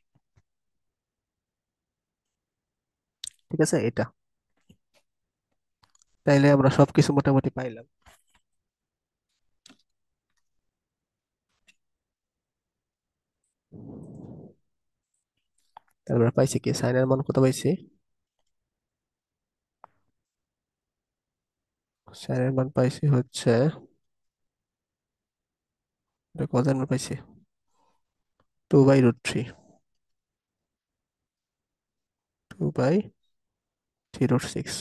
ঠিক আছে এটা, তাইলে আমরা সবকিছু মোটামুটি পাইলাম। তারপরে পাইছি কি, সাইনের মান কত পাইছি, সাইনের মান পাইছি হচ্ছে, কত মান পাইছি, 2/√3, 2/3√6,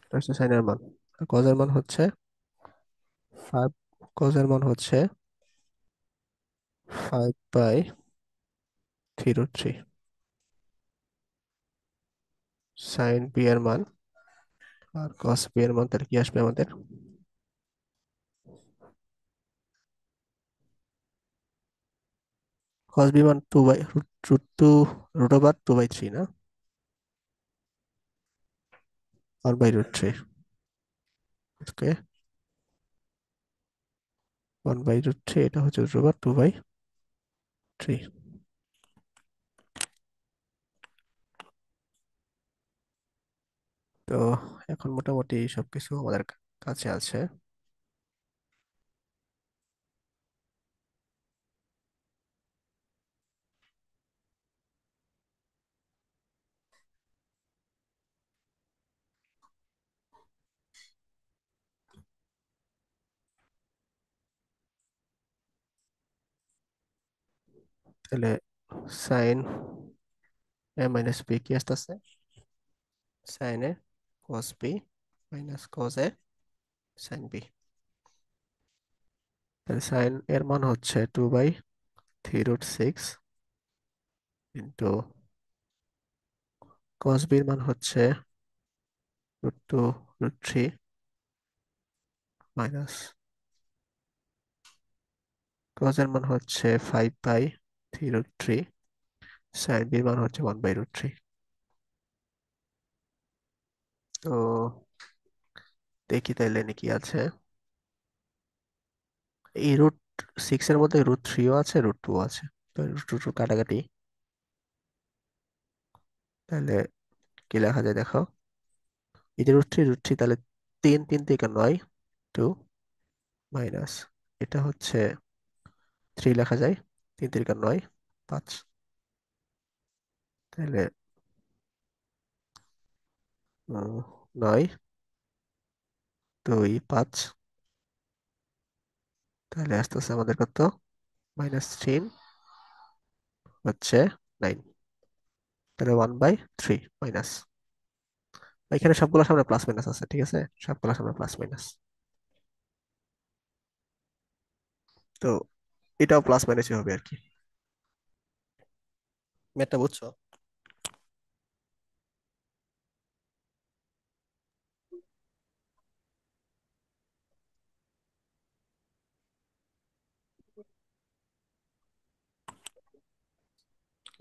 এটা হচ্ছে সাইনের মান। আর কজের মান হচ্ছে 5, কজের মান হচ্ছে 5/3√3। সাইন বি এর মান আর কস বি এর মান তাহলে কি আসবে আমাদের, cos b মান 2/√2 না, 1/√3, ওকে, 1/√3, এটা হচ্ছে √2/3। তো এখন মোটামুটি সবকিছু আমাদের কাছে আছে। তাহলে সাইন এ মাইনাস বি কি আসতেছে, সাইন এ কস বি মাইনাস কস এ সাইন বি। তাহলে সাইন এর মান হচ্ছে 2/3√6 ইন্টু কস বির মান হচ্ছে √2√3 মাইনাস কস এর মান হচ্ছে 5/3√3, সাইন বির মান হচ্ছে 1/√3। তো দেখি তাইলে নাকি আছে, এই √6 এর মধ্যে √3ও আছে, √2 আছে, তো √2 কাটাকাটি, তাহলে কি লেখা যায় দেখো, এই যে √3 তাহলে 3 3 থেকে 9, 2 মাইনাস, এটা হচ্ছে 3 লেখা যায়, 3 থেকে 9, 5, তাহলে 9, 2, 5, তাহলে আস্তে আস্তে আমাদের কত, -3 হচ্ছে 9, তাহলে 1/3 মাইনাস, এখানে সবগুলো সামনে প্লাস মাইনাস আছে, ঠিক আছে, সবগুলো সামনে প্লাস মাইনাস, তো এটাও প্লাস মাইনাসই হবে আর কি। ম্যাথটা বুঝছো?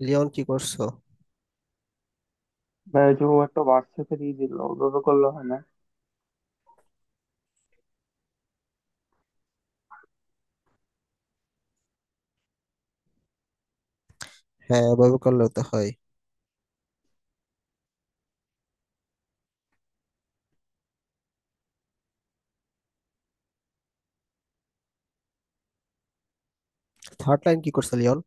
লিওন কি করছো? ভাই যে ও একটা হোয়াটসঅ্যাপে দিয়ে দিল, ওভাবে করলে হয় না। হ্যাঁ, ওভাবে করলেও তো হয়। থার্ড লাইন কি করছে লিওন?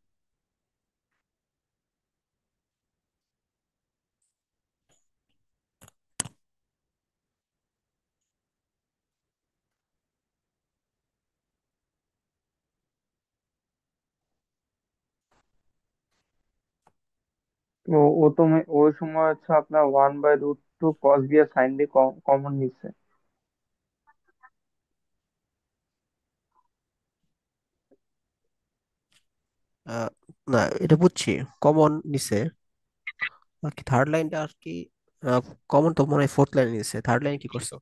ও তো ওই সময় হচ্ছে আপনার 1/√2 কস দিয়ে সাইন দিয়ে কমন নিচ্ছে। আহ, না, এটা বুঝছি, কমন নিছে। বাকি থার্ড লাইনটা আর কি, কমন তো মনে হয় ফোর্থ লাইনে নিছে। থার্ড লাইন কি করছো?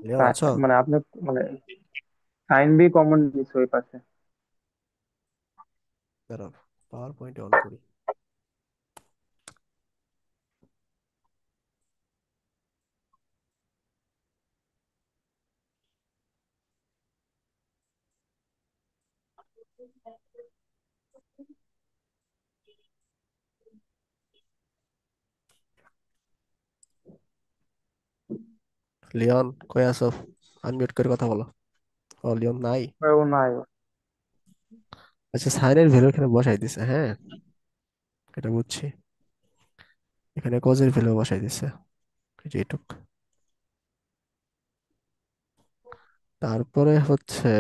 লিওন আছো? মানে আপনি মানে সাইন বি কমন নিচ্ছে ওই পাশে। দাঁড়াও, পাওয়ার পয়েন্ট অন করি। লিওন কই আছো? আনমিউট করে কথা বলো। ও লিওন নাই। ভাই ও নাই। আচ্ছা, সাইনের ভ্যালু এখানে বসাই দিছে, হ্যাঁ, এটা বুঝছি। এখানে কজের ভ্যালু বসাই দিছে, এই যে এটুক। তারপরে হচ্ছে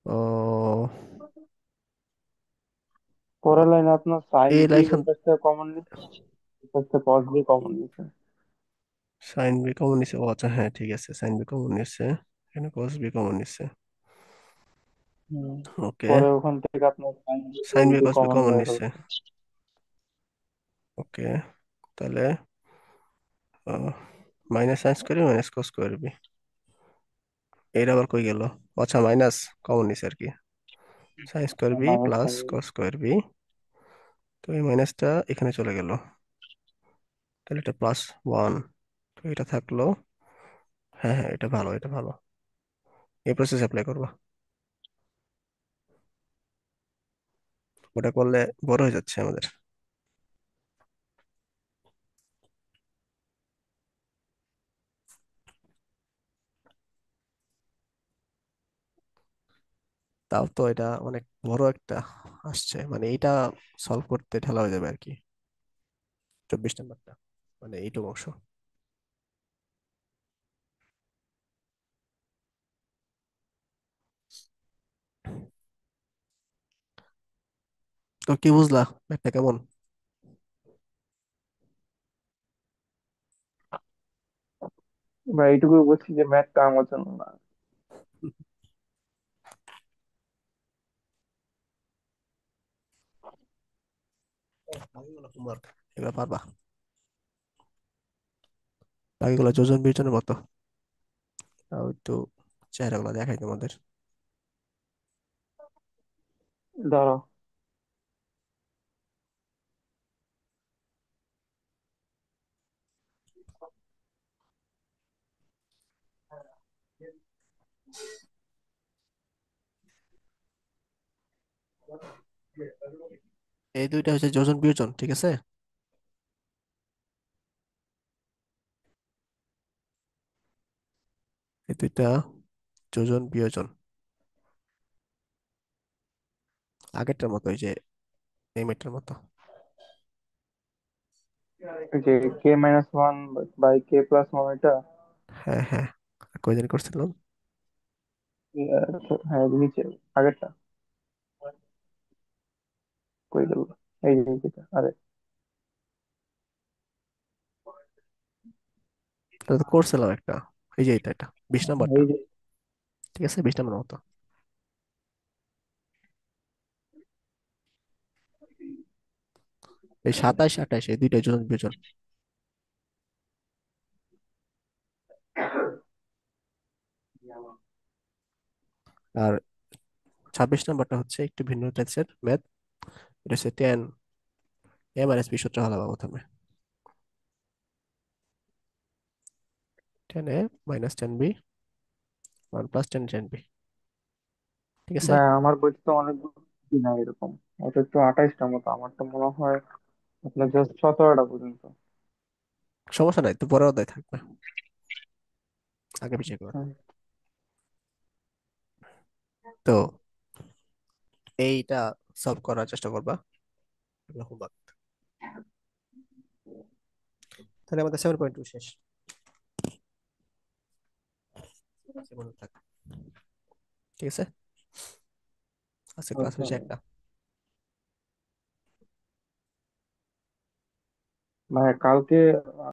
ও পরের লাইনে আপনার সাইন এই বি লাইন, ওই পাশ থেকে কমন নিচ্ছে, ওই পাশ থেকে কস বি কমন নিচ্ছে। সাইন বি কমন নিছে। ও আচ্ছা, হ্যাঁ ঠিক আছে, সাইন বি কমন নিছে, এখানে কস বি কমন নিছে। হুম। ওকে, পরে ওখান থেকে আপনার sine sine B B cos B common common বের নিছে। হয়েছে। ওকে, তাহলে minus sine square minus cos square B, এর আবার কই গেল? আচ্ছা, মাইনাস কমন নিছে আর কি, sine square B minus plus sine. Cos square B. তো এই মাইনাসটা এখানে চলে গেল, তাহলে এটা প্লাস ওয়ান। তো এটা থাকলো। হ্যাঁ হ্যাঁ, এটা ভালো, এটা ভালো। এই প্রসেস অ্যাপ্লাই করবা। ওটা করলে বড় হয়ে যাচ্ছে আমাদের। তাও তো এটা অনেক বড় একটা আসছে, মানে এটা সলভ করতে ঠেলা হয়ে যাবে আর কি, 24 নাম্বারটা, মানে এইটুকু অংশ। তো কি বুঝলা ম্যাথটা কেমন? বা এইটুকু বলছি যে ম্যাথটা আমার জন্য না। বাকিগুলো হোমওয়ার্ক, এগুলো পারবা। বাকিগুলো যোজন বিয়োজনের মতো। তাও একটু চেহারাগুলো দেখাই তোমাদের। দাঁড়াও। এই দুইটা হচ্ছে যোজন বিয়োজন, ঠিক আছে? এই দুইটা যোজন বিয়োজন, আগেরটার মতো, এই যে এই ম্যাথটার মতো। যে k-1 বাই k+1 এটা। হ্যাঁ হ্যাঁ, কয়দিন করছিলাম? হ্যাঁ নিচে আগেরটা কই গেল? এই যে এইটা, আরে এটা তো করছিলাম একটা, এই যে এটা 20 নাম্বারটা, এই যে ঠিক আছে, 20 নাম্বার মতো। এই 27 28 এই দুইটা যোজন বিয়োজন। আর 26 নম্বরটা হচ্ছে একটু ভিন্ন টাইপের ম্যাথ। এটা হচ্ছে 10 a - b সূত্র হলাম প্রথমে। 10a - 10b 1 + 10 10b। ঠিক আছে। ভাই আমার বইতে তো অনেকগুলো না এরকম, ওটা তো 28টা মতো, আমার তো মনে হয় আপনার জাস্ট 17টা পর্যন্ত। সমস্যা নাই, তো পরের অধ্যায় থাকবে, আগে পিছিয়ে করো। হুম। তো এইটা সলভ করার চেষ্টা করবা, হোমওয়ার্ক। তাহলে আমাদের 7.2 শেষ। মনে থাক। ঠিক আছে, আজকে ক্লাস আচ্ছা হয়েছে একটা। ভাই, কালকে